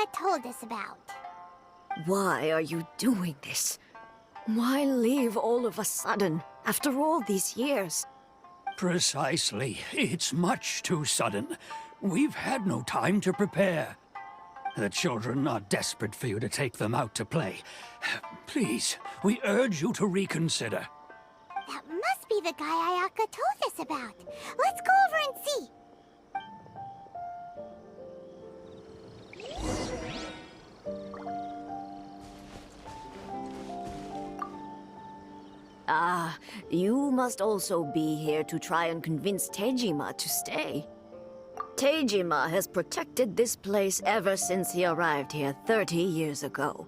Ayaka told us about. Why are you doing this? Why leave all of a sudden, after all these years? Precisely. It's much too sudden. We've had no time to prepare. The children are desperate for you to take them out to play. Please, we urge you to reconsider. That must be the guy Ayaka told us about. Let's go over and see. Ah, you must also be here to try and convince Tejima to stay. Tejima has protected this place ever since he arrived here 30 years ago.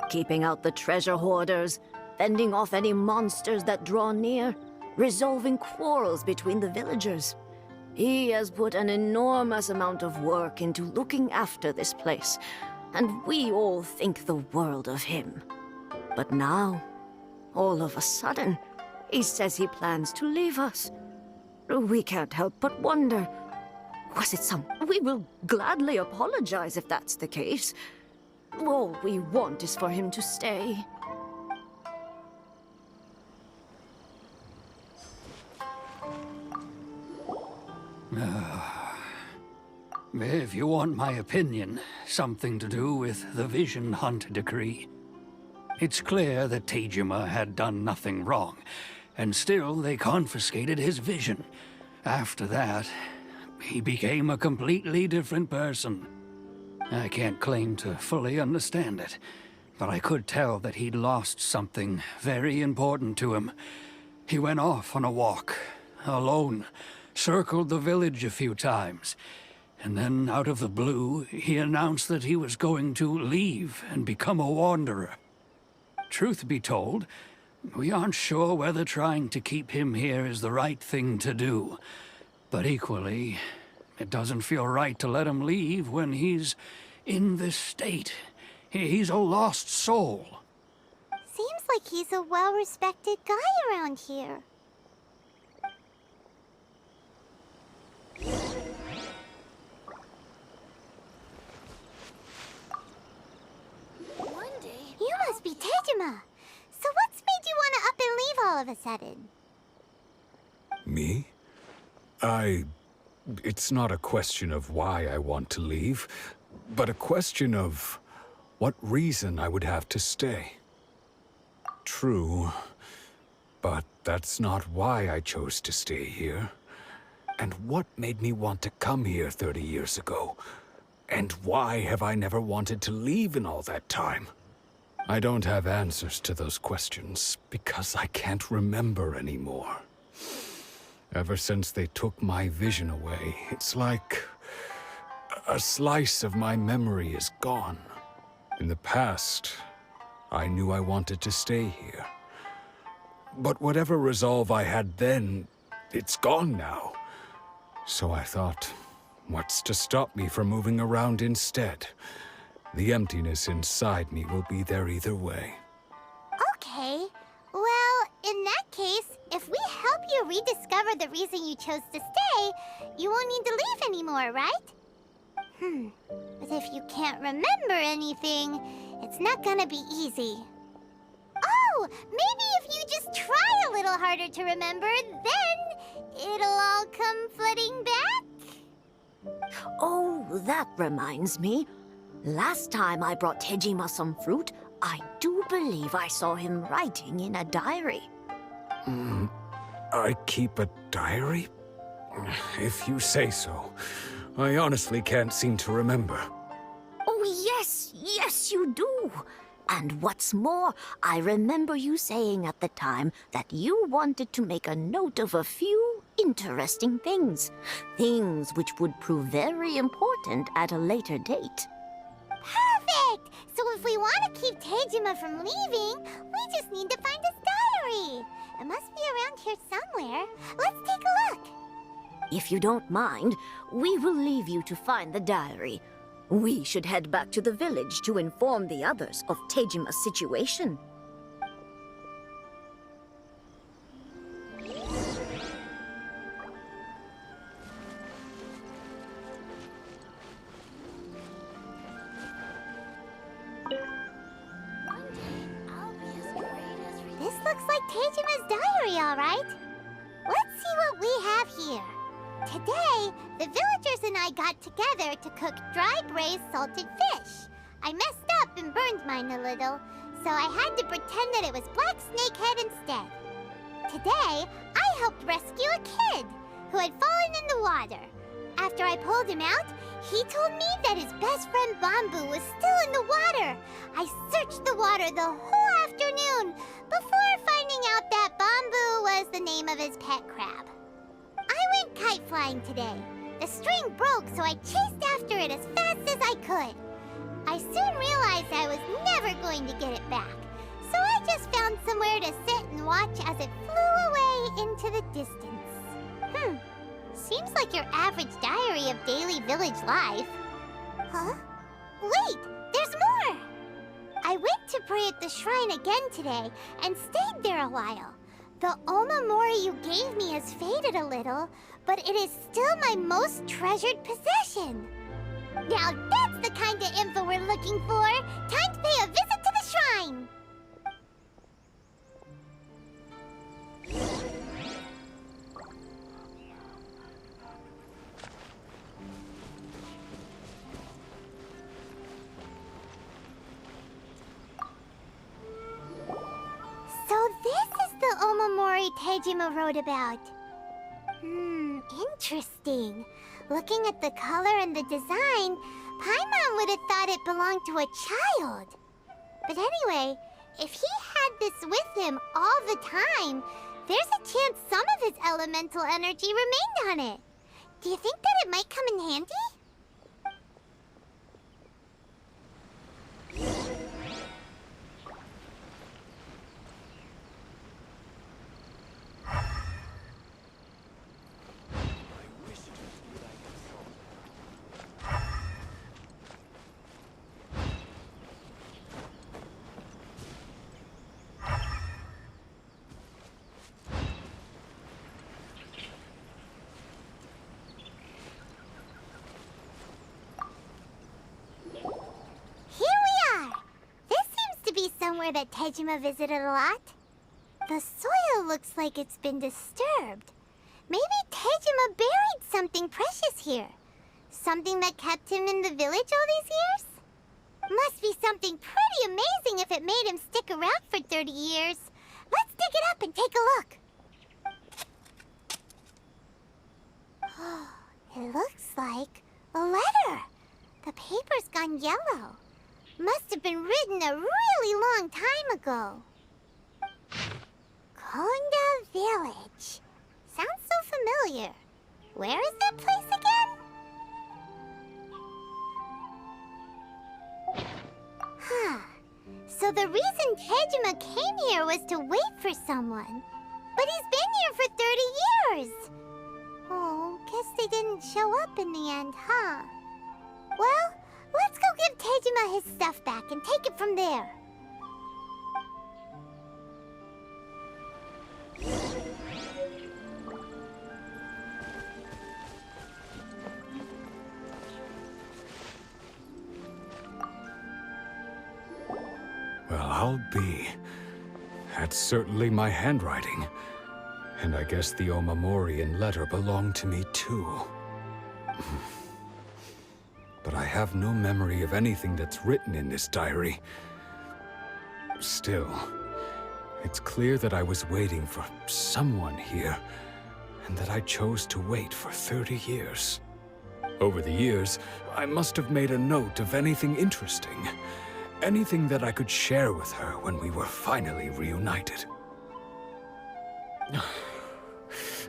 Keeping out the treasure hoarders, fending off any monsters that draw near, resolving quarrels between the villagers. He has put an enormous amount of work into looking after this place, and we all think the world of him. But now, all of a sudden, he says he plans to leave us. We can't help but wonder, was it some... We will gladly apologize if that's the case. All we want is for him to stay. If you want my opinion, something to do with the Vision Hunt decree. It's clear that Tejima had done nothing wrong, and still they confiscated his vision. After that, he became a completely different person. I can't claim to fully understand it, but I could tell that he'd lost something very important to him. He went off on a walk, alone, circled the village a few times, and then out of the blue, he announced that he was going to leave and become a wanderer. Truth be told, we aren't sure whether trying to keep him here is the right thing to do. But equally, it doesn't feel right to let him leave when he's in this state. He's a lost soul. Seems like he's a well-respected guy around here. You must be Tejima. So what's made you want to up and leave all of a sudden? Me? It's not a question of why I want to leave, but a question of what reason I would have to stay. True, but that's not why I chose to stay here. And what made me want to come here 30 years ago? And why have I never wanted to leave in all that time? I don't have answers to those questions because I can't remember anymore. Ever since they took my vision away, it's like a slice of my memory is gone. In the past, I knew I wanted to stay here. But whatever resolve I had then, it's gone now. So I thought, what's to stop me from moving around instead? The emptiness inside me will be there either way. Okay. Well, in that case, if we help you rediscover the reason you chose to stay, you won't need to leave anymore, right? But if you can't remember anything, it's not gonna be easy. Oh, maybe if you just try a little harder to remember, then it'll all come flooding back? Oh, that reminds me. Last time I brought Tejima some fruit, I do believe I saw him writing in a diary. I keep a diary? If you say so. I honestly can't seem to remember. Oh, yes, you do. And what's more, I remember you saying at the time that you wanted to make a note of a few interesting things. Things which would prove very important at a later date. Perfect! So if we want to keep Tejima from leaving, we just need to find his diary. It must be around here somewhere. Let's take a look. If you don't mind, we will leave you to find the diary. We should head back to the village to inform the others of Tejima's situation. Teijima's diary, all right. Let's see what we have here. Today, the villagers and I got together to cook dry braised salted fish. I messed up and burned mine a little, so I had to pretend that it was black snakehead instead. Today, I helped rescue a kid who had fallen in the water. After I pulled him out, he told me that his best friend Bamboo was still in the water. I searched the water the whole afternoon before finding out that Bamboo was the name of his pet crab. I went kite flying today. The string broke, so I chased after it as fast as I could. I soon realized I was never going to get it back, so I just found somewhere to sit and watch as it flew away into the distance. Seems like your average diary of daily village life. Huh? Wait, there's more! I went to pray at the shrine again today and stayed there a while. The Omamori you gave me has faded a little, but it is still my most treasured possession. Now that's the kind of info we're looking for! Time to pay a visit to the shrine! So this is the Omamori Teijima wrote about. Interesting. Looking at the color and the design, Paimon would have thought it belonged to a child. But anyway, if he had this with him all the time, there's a chance some of his elemental energy remained on it. Do you think that it might come in handy? Somewhere that Teijima visited a lot. The soil looks like it's been disturbed. Maybe Teijima buried something precious here. Something that kept him in the village all these years? Must be something pretty amazing if it made him stick around for 30 years. Let's dig it up and take a look. It looks like a letter. The paper's gone yellow. Must have been written a really long time ago. Konda Village. Sounds so familiar. Where is that place again? So the reason Teijima came here was to wait for someone. But he's been here for 30 years. Oh, guess they didn't show up in the end, huh? Well, let's go give Teijima his stuff back and take it from there. Well, I'll be. That's certainly my handwriting. And I guess the Omamorian letter belonged to me too. But I have no memory of anything that's written in this diary. Still, it's clear that I was waiting for someone here, and that I chose to wait for 30 years. Over the years, I must have made a note of anything interesting. Anything that I could share with her when we were finally reunited.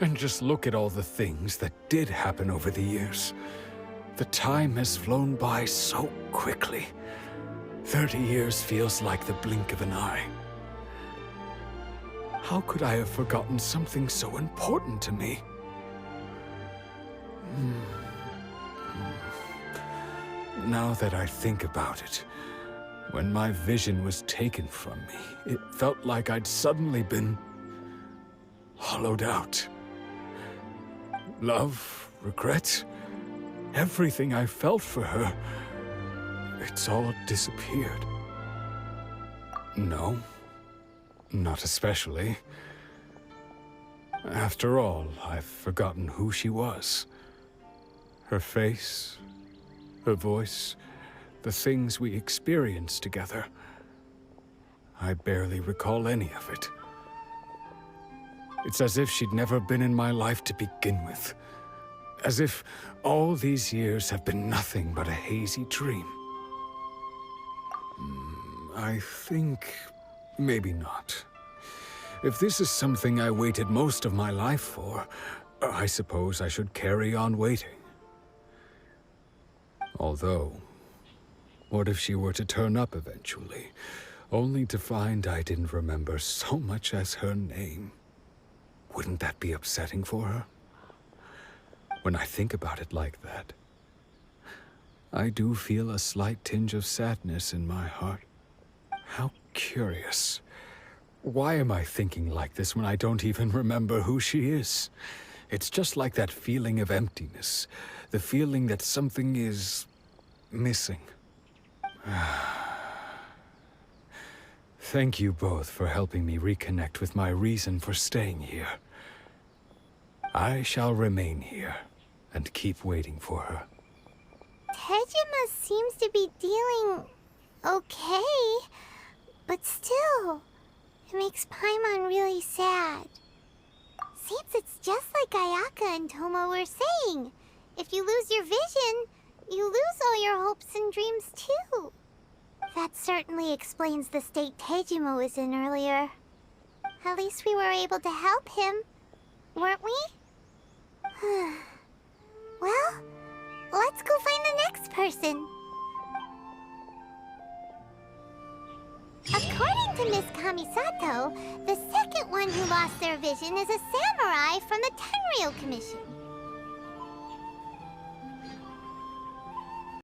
And just look at all the things that did happen over the years. The time has flown by so quickly. 30 years feels like the blink of an eye. How could I have forgotten something so important to me? Now that I think about it, when my vision was taken from me, it felt like I'd suddenly been hollowed out. Love, regret, everything I felt for her, it's all disappeared. No, Not especially. After all, I've forgotten who she was. Her face, her voice, the things we experienced together. I barely recall any of it. It's as if she'd never been in my life to begin with. As if all these years have been nothing but a hazy dream. I think maybe not. If this is something I waited most of my life for, I suppose I should carry on waiting. Although, what if she were to turn up eventually, only to find I didn't remember so much as her name? Wouldn't that be upsetting for her? When I think about it like that, I do feel a slight tinge of sadness in my heart. How curious. Why am I thinking like this when I don't even remember who she is? It's just like that feeling of emptiness, the feeling that something is missing. Thank you both for helping me reconnect with my reason for staying here. I shall remain here and keep waiting for her. Tejima seems to be dealing okay, but still, it makes Paimon really sad. Seems it's just like Ayaka and Tomo were saying. If you lose your vision, you lose all your hopes and dreams too. That certainly explains the state Tejima was in earlier. At least we were able to help him, weren't we? Well, let's go find the next person. According to Miss Kamisato, the second one who lost their vision is a samurai from the Tenryou Commission.